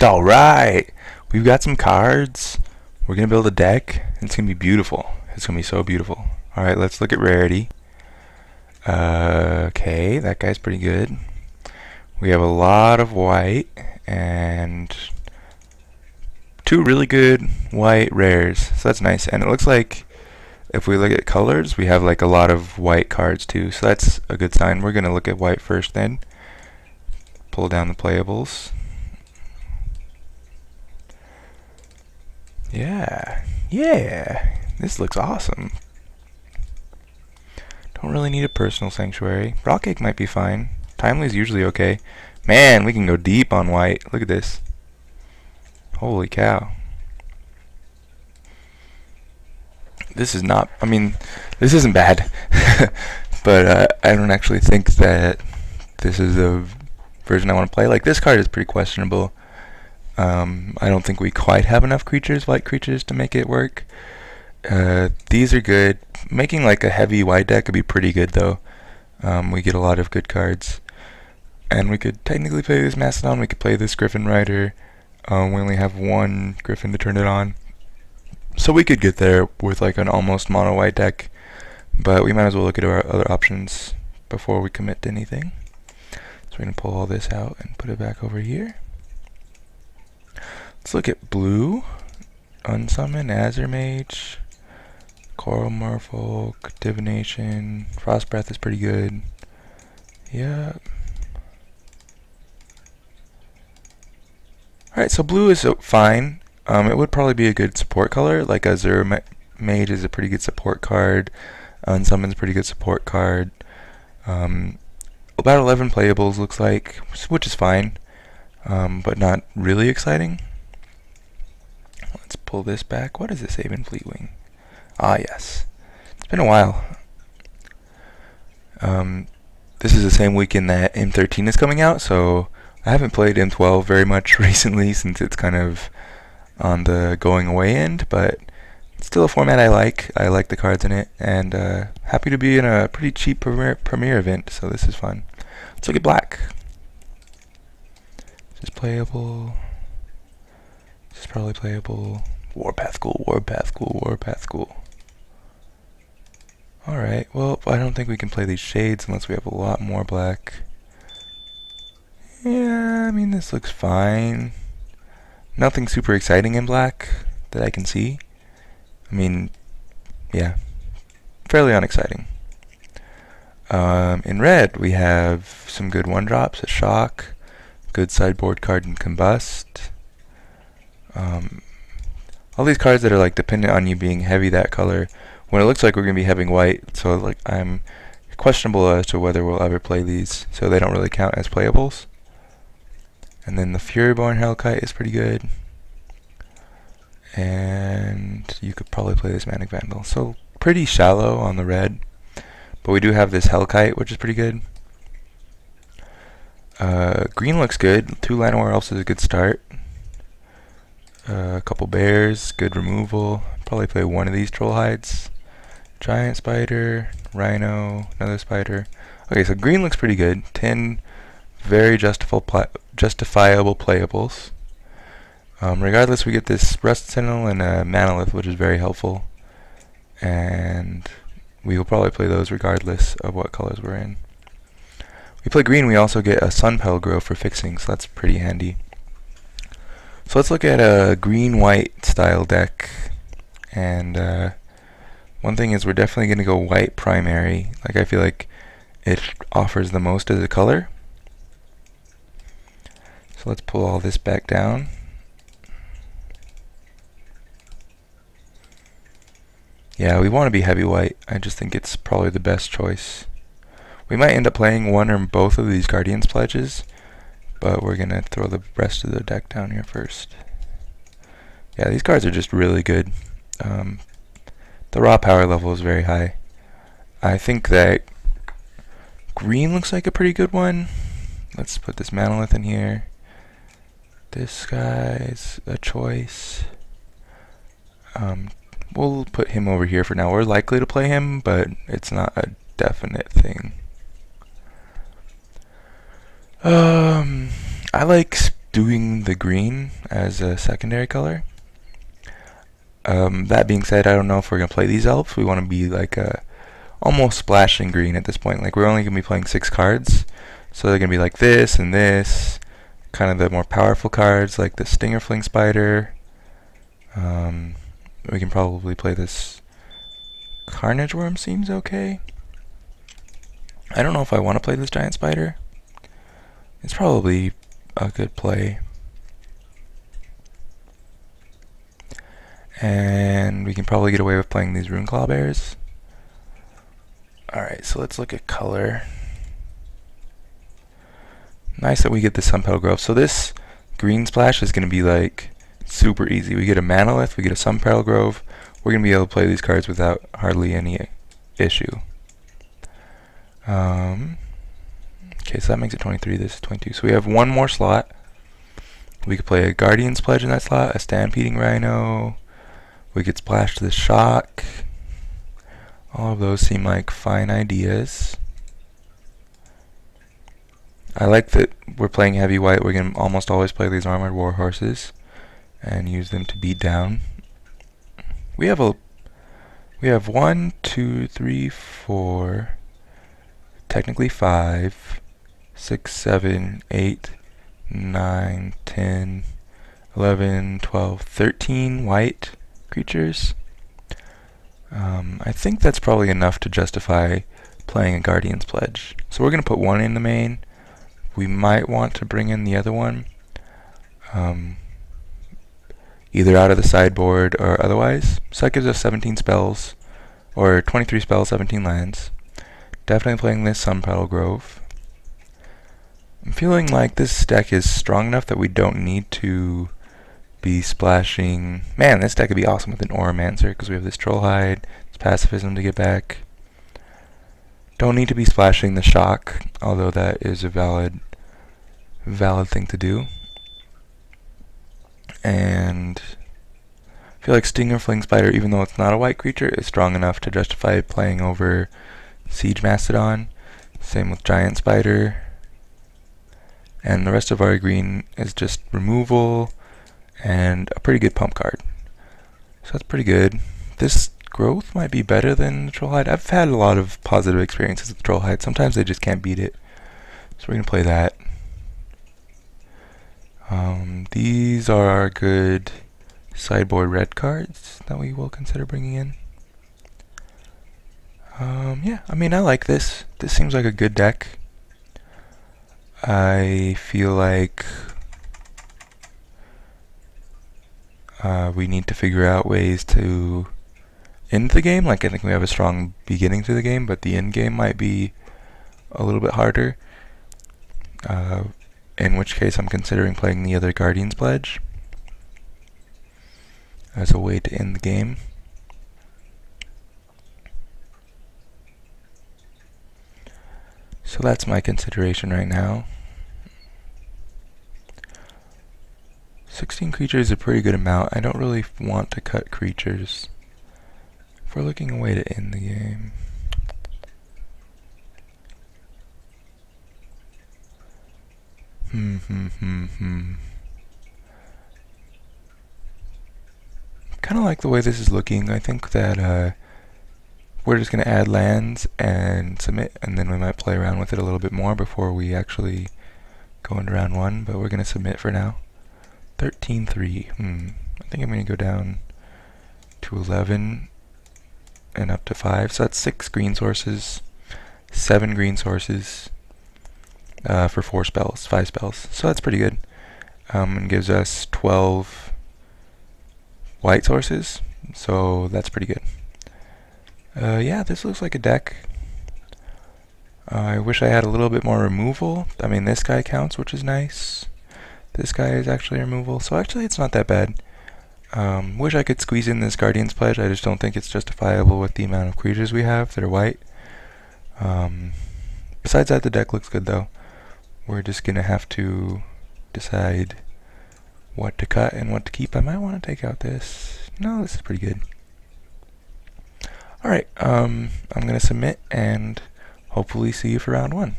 Alright, we've got some cards. We're gonna build a deck, and it's gonna be beautiful. It's gonna be so beautiful. Alright, let's look at rarity. Okay, that guy's pretty good. We have a lot of white, and two really good white rares, so that's nice. And it looks like if we look at colors, we have like a lot of white cards too, so that's a good sign. We're gonna look at white first then. Pull down the playables. Yeah, this looks awesome. Don't really need a personal sanctuary. Rock cake might be fine. Timely's usually okay. Man, we can go deep on white. Look at this. Holy cow. This is not, I mean, this isn't bad. But I don't actually think that this is the version I want to play. Like, this card is pretty questionable. I don't think we quite have enough creatures, white creatures, to make it work. These are good. Making like a heavy white deck could be pretty good though. We get a lot of good cards. And we could technically play this Mastodon, we could play this Griffin Rider. We only have one Griffin to turn it on. So we could get there with like an almost mono white deck. But we might as well look at our other options before we commit to anything. So we're going to pull all this out and put it back over here. Let's look at blue. Unsummon, Azure Mage, Coral Merfolk, Divination, Frost Breath is pretty good. Yeah. Alright, so blue is fine. It would probably be a good support color. Like Azure Mage is a pretty good support card. Unsummon's a pretty good support card. About 11 playables looks like, which is fine, but not really exciting. Let's pull this back. What does it save in Fleetwing? Ah, yes. It's been a while. This is the same weekend that M13 is coming out, so I haven't played M12 very much recently since it's kind of on the going away end, but it's still a format I like. I like the cards in it, and happy to be in a pretty cheap premiere event, so this is fun. Let's look at black. This is playable. This is probably playable. Warpath cool, Warpath cool, Warpath cool. Alright, well, I don't think we can play these shades unless we have a lot more black. Yeah, I mean, this looks fine. Nothing super exciting in black that I can see. I mean, yeah, fairly unexciting. In red, we have some good one-drops, a Shock, good sideboard card in Combust. All these cards that are like dependent on you being heavy that color, when it looks like we're going to be having white, so like I'm questionable as to whether we'll ever play these, so they don't really count as playables. And then the Furyborn Hellkite is pretty good. And you could probably play this Manic Vandal. So pretty shallow on the red. But we do have this Hellkite, which is pretty good. Green looks good. 2 Llanowar Elves is a good start. A couple bears, good removal. Probably play one of these Troll Hides. Giant Spider, Rhino, another Spider. Okay, so green looks pretty good. 10 very justifiable playables. Regardless, we get this Rust Sentinel and a Manalith, which is very helpful. And we will probably play those regardless of what colors we're in. We play green, we also get a Sunpetal Grove for fixing, so that's pretty handy. So let's look at a green-white style deck. And one thing is we're definitely going to go white primary. Like, I feel like it offers the most as a color. So let's pull all this back down. Yeah, we want to be heavy white. I just think it's probably the best choice. We might end up playing one or both of these Guardian's Pledges, but we're going to throw the rest of the deck down here first. Yeah, these cards are just really good. The raw power level is very high. I think that green looks like a pretty good one. Let's put this Manalith in here. This guy's a choice. We'll put him over here for now. We're likely to play him, but it's not a definite thing. I like doing the green as a secondary color. That being said, I don't know if we're going to play these elves. We want to be like almost splashing green at this point. Like we're only going to be playing 6 cards. So they're going to be like this and this. Kind of the more powerful cards like the Stinger Fling Spider. We can probably play this Carnage Worm, seems okay. I don't know if I want to play this Giant Spider. It's probably a good play. And we can probably get away with playing these Rune Claw Bears. Alright, so let's look at color. Nice that we get the Sunpetal Grove. So this green splash is going to be like super easy. We get a Manalith, we get a Sunpetal Grove. We're going to be able to play these cards without hardly any issue. Okay, so that makes it 23. This is 22. So we have one more slot. We could play a Guardian's Pledge in that slot, a Stampeding Rhino. We could splash the Shock. All of those seem like fine ideas. I like that we're playing heavy white. We're going to almost always play these Armored War Horses and use them to beat down. We have 1, 2, 3, 4, technically 5, 6, 7, 8, 9, 10, 11, 12, 13 white creatures. I think that's probably enough to justify playing a Guardian's Pledge. So we're going to put one in the main. We might want to bring in the other one, either out of the sideboard or otherwise. So that gives us 17 spells, or 23 spells, 17 lands. Definitely playing this Sunpetal Grove. I'm feeling like this deck is strong enough that we don't need to be splashing. Man, this deck could be awesome with an Oromancer because we have this Trollhide, this Pacifism to get back. Don't need to be splashing the Shock, although that is a valid thing to do. And I feel like Stinger Fling Spider, even though it's not a white creature, is strong enough to justify playing over Siege Mastodon. Same with Giant Spider. And the rest of our green is just removal and a pretty good pump card. So that's pretty good. This growth might be better than the Trollhide. I've had a lot of positive experiences with Trollhide. Sometimes they just can't beat it. So we're going to play that. These are our good sideboard red cards that we will consider bringing in. Yeah, I mean, I like this. This seems like a good deck. I feel like we need to figure out ways to end the game. Like, I think we have a strong beginning to the game, but the end game might be a little bit harder. In which case I'm considering playing the other Guardian's Pledge as a way to end the game. So that's my consideration right now. 16 creatures is a pretty good amount. I don't really want to cut creatures if we're looking a way to end the game. Kind of like the way this is looking. I think that we're just going to add lands and submit, and then we might play around with it a little bit more before we actually go into round 1, but we're going to submit for now. 13-3. I think I'm going to go down to 11 and up to 5. So that's 6 green sources, 7 green sources for 4 spells, 5 spells. So that's pretty good. And gives us 12 white sources. So that's pretty good. Yeah, this looks like a deck. I wish I had a little bit more removal. I mean, this guy counts, which is nice. This guy is actually removal, so actually it's not that bad. Wish I could squeeze in this Guardian's Pledge. I just don't think it's justifiable with the amount of creatures we have that are white. Besides that, the deck looks good though. We're just gonna have to decide what to cut and what to keep. I might want to take out this. No, this is pretty good. Alright, I'm gonna submit and hopefully see you for round 1.